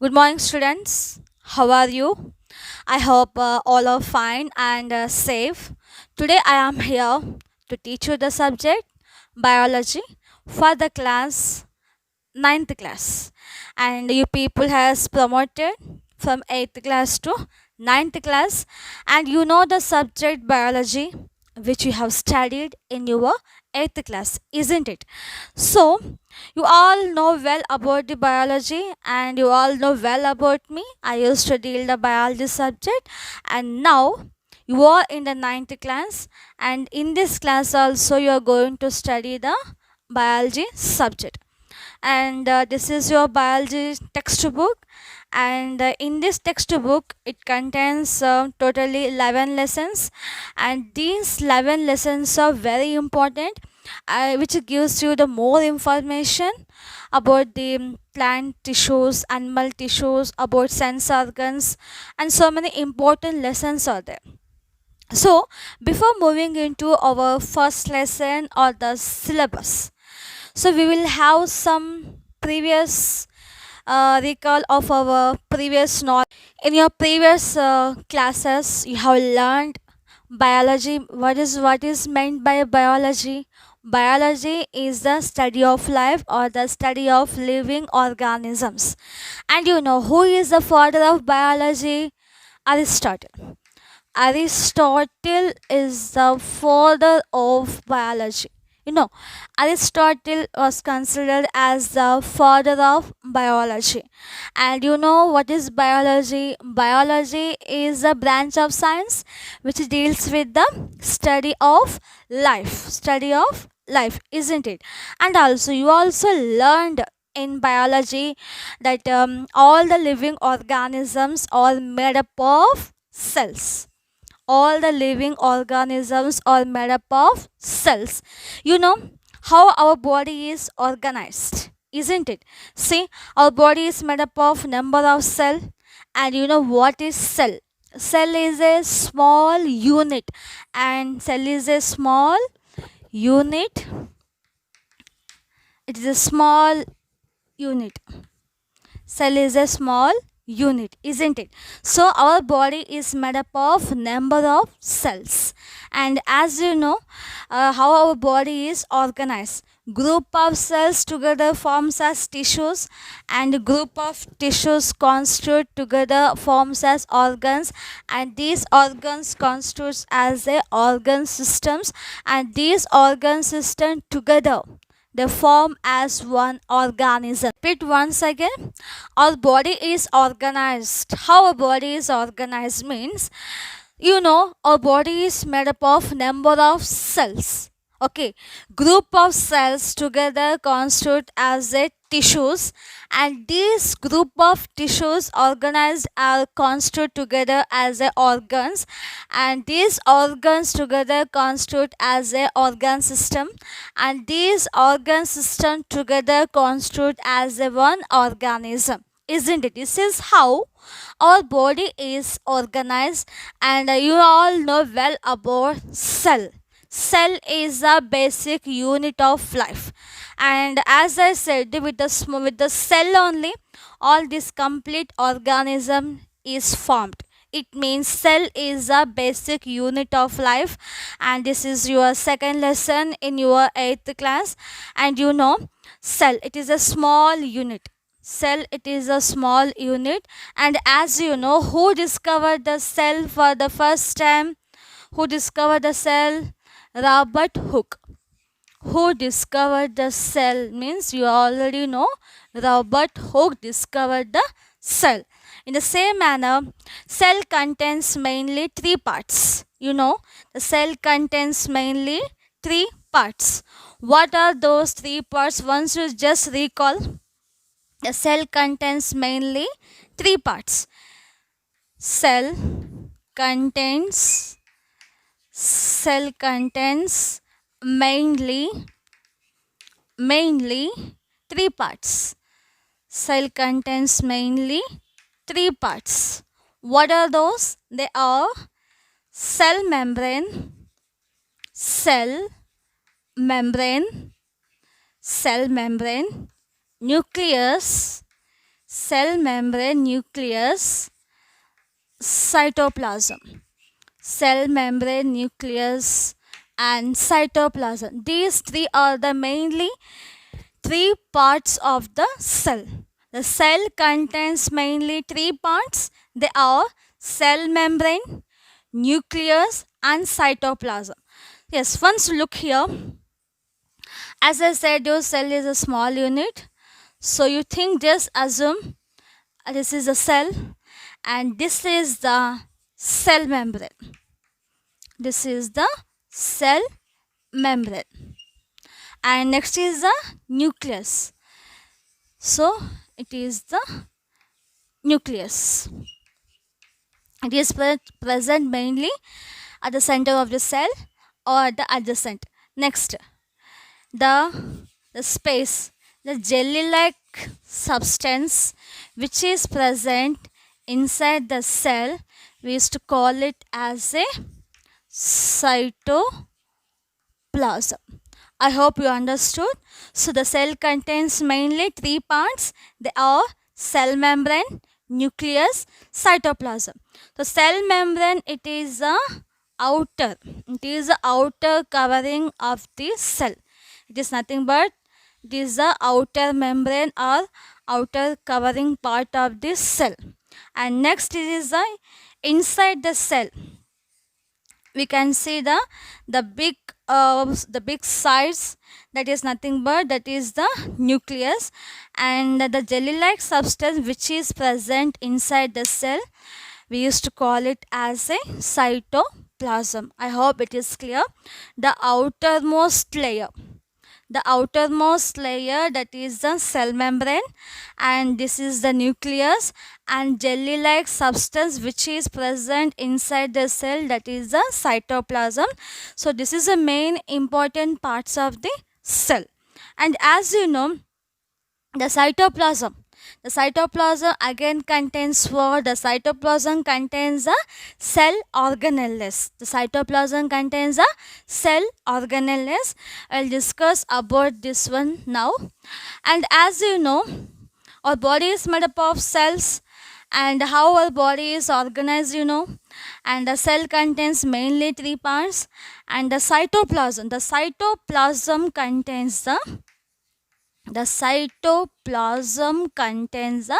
Good morning, students. How are you? I hope all are fine and safe. Today, I am here to teach you the subject biology for the class ninth class, and you people has promoted from 8th class to ninth class, and you know the subject biology which you have studied in your 8th class, isn't it? So you all know well about the biology, and you all know well about me. I used to deal the biology subject, and now you are in the ninth class, and in this class also you are going to study the biology subject. And this is your biology textbook, and in this textbook it contains totally 11 lessons, and these 11 lessons are very important, which gives you the more information about the plant tissues, animal tissues, about sense organs, and so many important lessons are there. So before moving into our first lesson or the syllabus, so we will have some previous recall of our previous knowledge. In your previous classes, you have learned biology. What is meant by biology? Biology is the study of life or the study of living organisms. And you know who is the father of biology? Aristotle. Aristotle is the father of biology. You know, Aristotle was considered as the father of biology. And you know what is biology? Biology is a branch of science which deals with the study of life, isn't it? And also, you also learned in biology that all the living organisms are made up of cells. All the living organisms are made up of cells. You know how our body is organized, isn't it? See, our body is made up of number of cell, and you know what is cell? Cell is a small unit, and cell is a small unit. It is a small unit. Cell is a small unit, isn't it? So our body is made up of number of cells, and as you know, how our body is organized, group of cells together forms as tissues, and group of tissues constitute together forms as organs, and these organs constitutes as a organ systems, and these organ system together they form as one organism. Repeat once again. Our body is organized. How our body is organized means, you know, our body is made up of number of cells. Okay, group of cells together constitute as a tissues, and these group of tissues organized are constitute together as a organs, and these organs together constitute as a organ system, and these organ system together constitute as a one organism, isn't it? This is how our body is organized, and you all know well about cell. Cell is a basic unit of life, and as I said, with the cell only, all this complete organism is formed. It means cell is a basic unit of life, and this is your second lesson in your 8th class. And you know, cell, it is a small unit. Cell, it is a small unit, and as you know, who discovered the cell for the first time? Who discovered the cell? Robert Hooke. Who discovered the cell means you already know, Robert Hooke discovered the cell. In the same manner, cell contains mainly three parts. You know, the cell contains mainly three parts. What are those three parts? Once you just recall, the cell contains mainly three parts. Cell contains cell contains mainly three parts. Cell contains mainly three parts. What are those? They are cell membrane, cell membrane, cell membrane, nucleus, cell membrane, nucleus, cytoplasm. Cell membrane, nucleus, and cytoplasm. These three are the mainly three parts of the cell. The cell contains mainly three parts. They are cell membrane, nucleus, and cytoplasm. Yes, once look here. As I said, your cell is a small unit. So you think, just assume this is a cell and this is the cell membrane. This is the cell membrane. And next is the nucleus. So it is the nucleus. It is present mainly at the center of the cell or at the adjacent. Next, the space, the jelly-like substance which is present inside the cell, we used to call it as a cytoplasm. I hope you understood. So the cell contains mainly three parts. They are cell membrane, nucleus, cytoplasm. So cell membrane, it is the outer covering of the cell. It is nothing but it is the outer membrane or outer covering part of this cell. And next it is the inside the cell. We can see the big size, that is nothing but that is the nucleus, and the jelly-like substance which is present inside the cell, we used to call it as a cytoplasm. I hope it is clear. The outermost layer, that is the cell membrane, and this is the nucleus, and jelly-like substance which is present inside the cell, that is the cytoplasm. So this is the main important parts of the cell. And as you know, the cytoplasm again contains what? The cytoplasm contains a cell organelles. The cytoplasm contains a cell organelles. I'll discuss about this one now. And as you know, our body is made up of cells, and how our body is organized, you know. And the cell contains mainly three parts, and the cytoplasm contains the cytoplasm contains the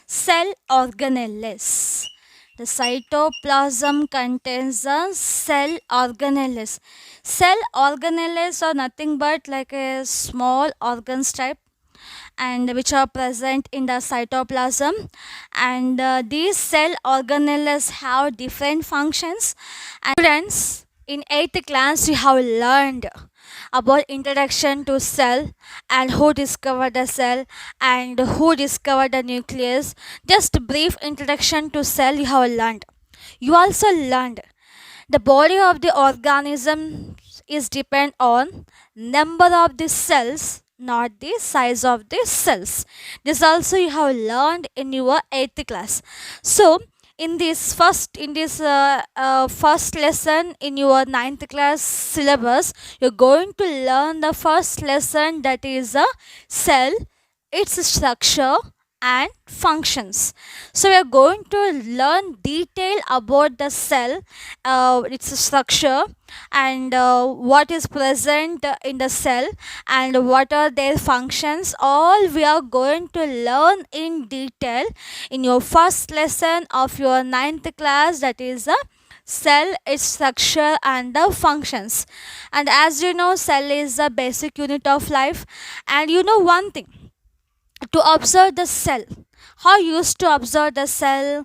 cell organelles. The cytoplasm contains the cell organelles. Cell organelles are nothing but like a small organs type, and which are present in the cytoplasm. And these cell organelles have different functions. And students, in 8th class you have learned about introduction to cell and who discovered the cell and who discovered the nucleus. Just a brief introduction to cell you have learned. You also learned the body of the organism is depend on number of the cells, not the size of the cells. This also you have learned in your 8th class. So in this first lesson in your 9th class syllabus, you're going to learn the first lesson, that is a cell, its structure and functions. So we are going to learn detail about the cell, its structure, and what is present in the cell, and what are their functions. All we are going to learn in detail in your first lesson of your 9th class, that is a cell, its structure and the functions. And as you know, cell is the basic unit of life. And you know one thing, to observe the cell, how you used to observe the cell?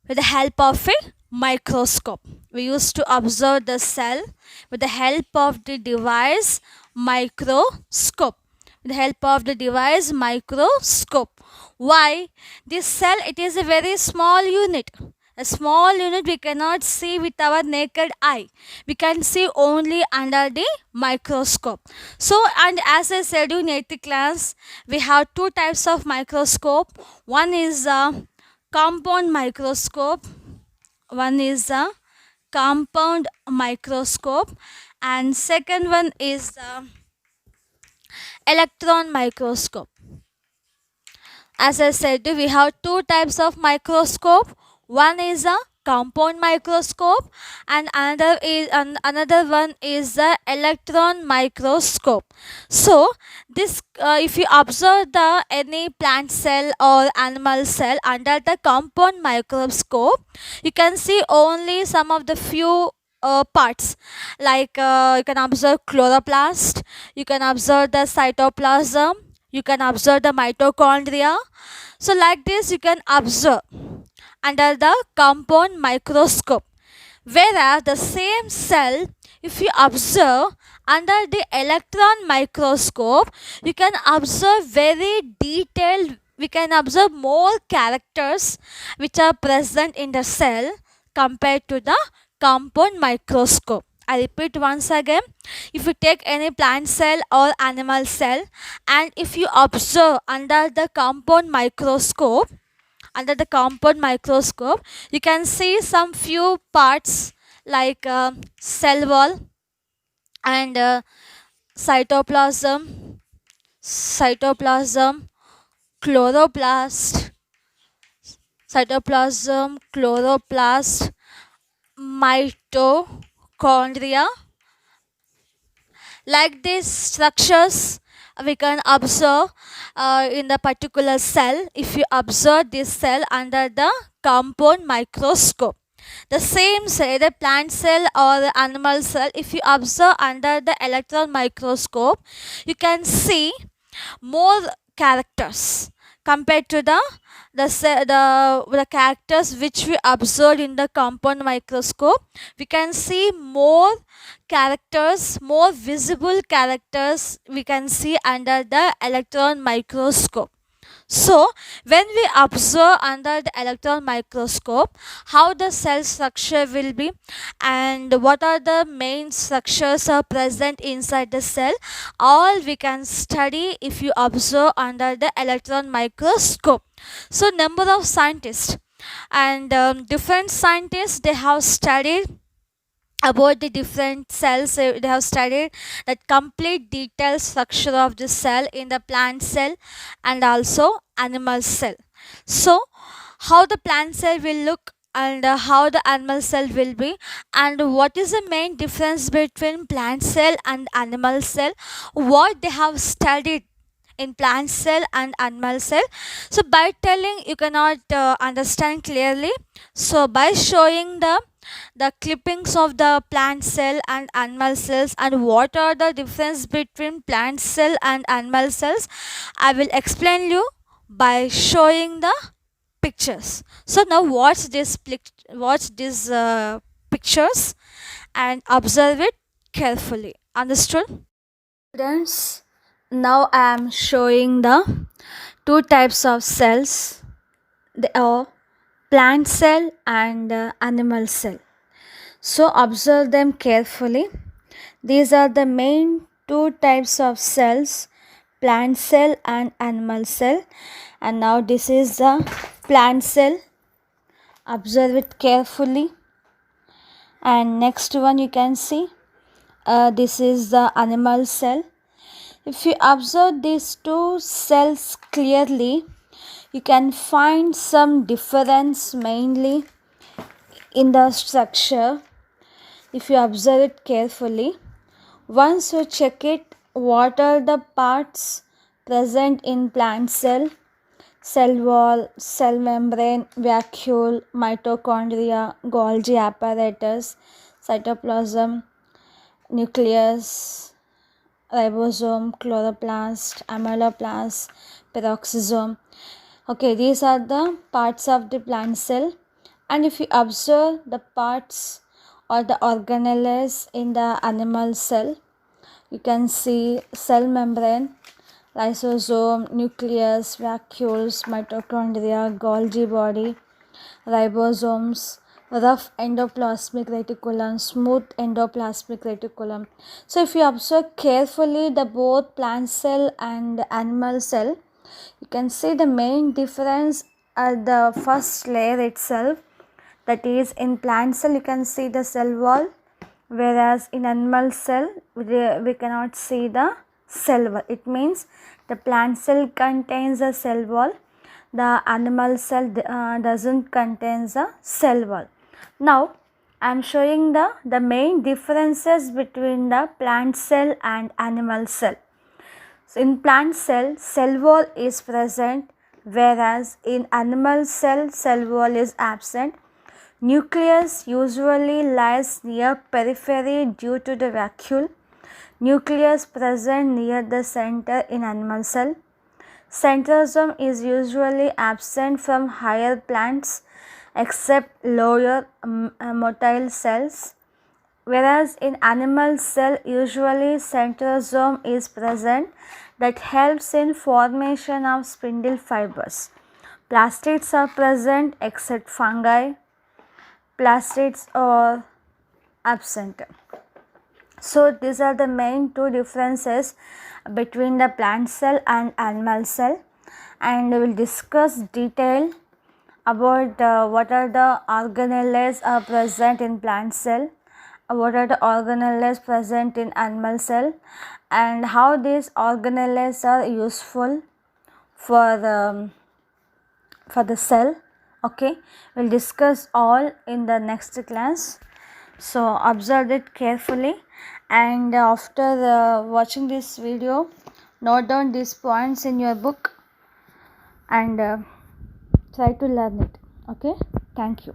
With the help of a microscope. We used to observe the cell with the help of the device microscope. With the help of the device microscope. Why? This cell, it is a very small unit. A small unit we cannot see with our naked eye. We can see only under the microscope. So, and as I said in 8th class, we have two types of microscope. One is a compound microscope. One is a compound microscope, and second one is the electron microscope. As I said, we have two types of microscope. One is a compound microscope and another one is the electron microscope. So this if you observe the any plant cell or animal cell under the compound microscope, you can see only some of the few parts, like you can observe chloroplast, you can observe the cytoplasm, you can observe the mitochondria. So like this you can observe under the compound microscope, whereas the same cell, if you observe under the electron microscope, you can observe very detailed, we can observe more characters which are present in the cell compared to the compound microscope. I repeat once again, if you take any plant cell or animal cell and if you observe under the compound microscope, you can see some few parts like cell wall and cytoplasm, cytoplasm, chloroplast, cytoplasm, chloroplast, mitochondria. Like these structures we can observe in the particular cell if you observe this cell under the compound microscope. The same cell, either plant cell or the animal cell, if you observe under the electron microscope, you can see more characters compared to the characters which we observed in the compound microscope. We can see more characters, more visible characters we can see under the electron microscope. So when we observe under the electron microscope how the cell structure will be and what are the main structures are present inside the cell, all we can study if you observe under the electron microscope. So number of scientists and different scientists, they have studied about the different cells. They have studied that complete detailed structure of the cell in the plant cell and also animal cell. So how the plant cell will look and how the animal cell will be, and what is the main difference between plant cell and animal cell, what they have studied in plant cell and animal cell. So by telling you cannot understand clearly, so by showing the clippings of the plant cell and animal cells and what are the difference between plant cell and animal cells, I will explain you by showing the pictures. So now watch this pictures and observe it carefully. Understood? Students, now I am showing the two types of cells. They are plant cell and animal cell. So observe them carefully. These are the main two types of cells, plant cell and animal cell. And now this is the plant cell. Observe it carefully. And next one you can see, this is the animal cell. If you observe these two cells clearly, you can find some difference mainly in the structure. If you observe it carefully, once you check it, what are the parts present in plant cell? Cell wall, cell membrane, vacuole, mitochondria, Golgi apparatus, cytoplasm, nucleus, ribosome, chloroplast, amyloplast, peroxisome. Okay, these are the parts of the plant cell. And if you observe the parts or the organelles in the animal cell, you can see cell membrane, lysosome, nucleus, vacuoles, mitochondria, Golgi body, ribosomes, rough endoplasmic reticulum, smooth endoplasmic reticulum. So if you observe carefully the both plant cell and animal cell, you can see the main difference at the first layer itself. That is, in plant cell you can see the cell wall, whereas in animal cell we cannot see the cell wall. It means the plant cell contains a cell wall, the animal cell doesn't contain the cell wall. Now I am showing the main differences between the plant cell and animal cell. So in plant cell, cell wall is present, whereas in animal cell, cell wall is absent. Nucleus usually lies near periphery due to the vacuole. Nucleus present near the center in animal cell. Centrosome is usually absent from higher plants except lower motile cells, whereas in animal cell usually centrosome is present that helps in formation of spindle fibers. Plastids are present except fungi. Plastids are absent. So these are the main two differences between the plant cell and animal cell, and we will discuss detail about what are the organelles are present in plant cell, what are the organelles present in animal cell, and how these organelles are useful for the cell. Okay, we'll discuss all in the next class. So observe it carefully, and after watching this video, note down these points in your book and try to learn it. Okay, thank you.